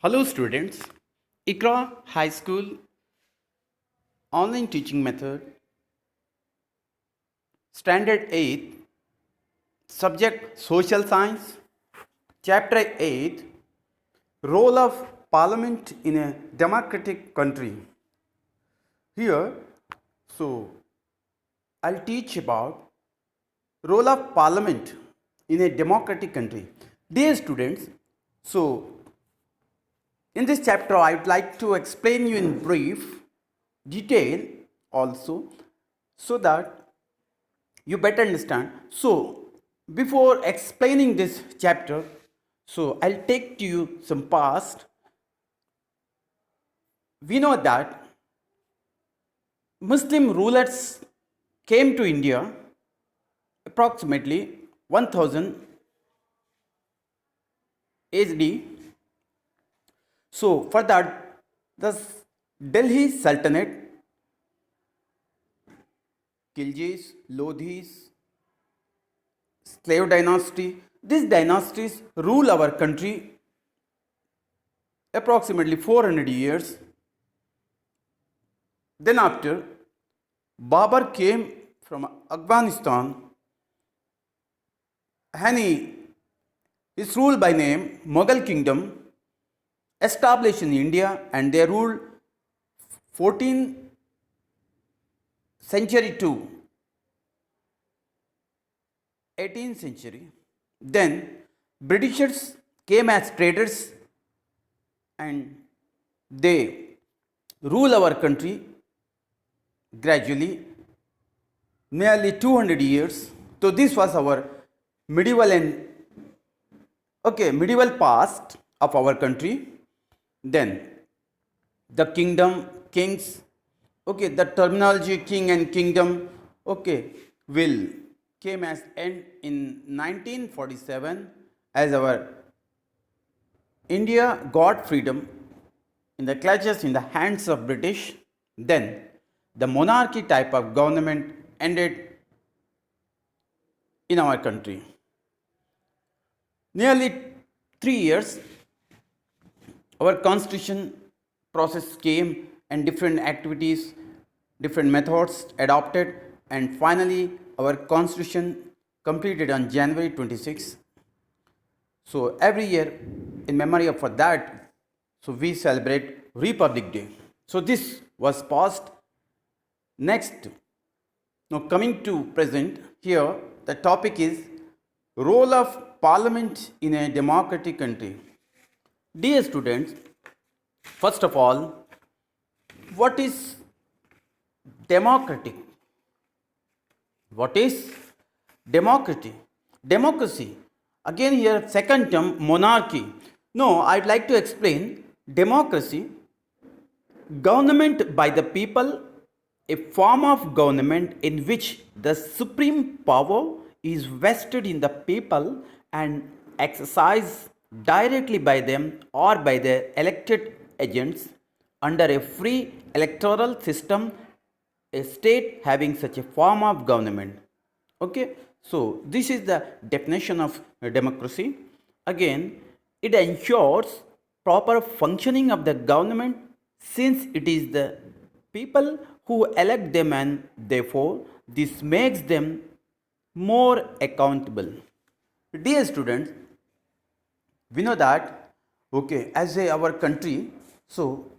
Hello students, ICRA High School online teaching method, standard 8, subject social science, chapter 8, role of parliament in a democratic country. Here, so I'll teach about role of parliament in a democratic country. Dear students, so in this chapter, I would like to explain you in brief, detail also, so that you better understand. So, before explaining this chapter, so I'll take to you some past. We know that Muslim rulers came to India approximately 1000 AD. So, for that, the Delhi Sultanate, Khiljis, Lodhis, slave dynasty, these dynasties rule our country approximately 400 years. Then, after Babur came from Afghanistan, and he is ruled by name Mughal kingdom, established in India, and they ruled 14th century to 18th century. Then Britishers came as traders and they rule our country gradually nearly 200 years. So this was our medieval and medieval past of our country. Then the kingdom, kings, the terminology king and kingdom, will came as end in 1947 as our India got freedom in the clutches in the hands of British. Then the monarchy type of government ended in our country. Nearly 3 years, our constitution process came and different activities, different methods adopted, and finally our constitution completed on January 26. So every year in memory of for that, so we celebrate Republic Day. So this was past. Next, now coming to present, here the topic is role of parliament in a democratic country. Dear students, first of all, what is democratic? What is democracy? Democracy. Again, here, second term, monarchy. No, I'd like to explain democracy, government by the people, a form of government in which the supreme power is vested in the people and exercised directly by them or by their elected agents under a free electoral system, a state having such a form of government. Okay, so this is the definition of democracy. Again, it ensures proper functioning of the government since it is the people who elect them, and therefore this makes them more accountable. Dear students, we know that as our country, so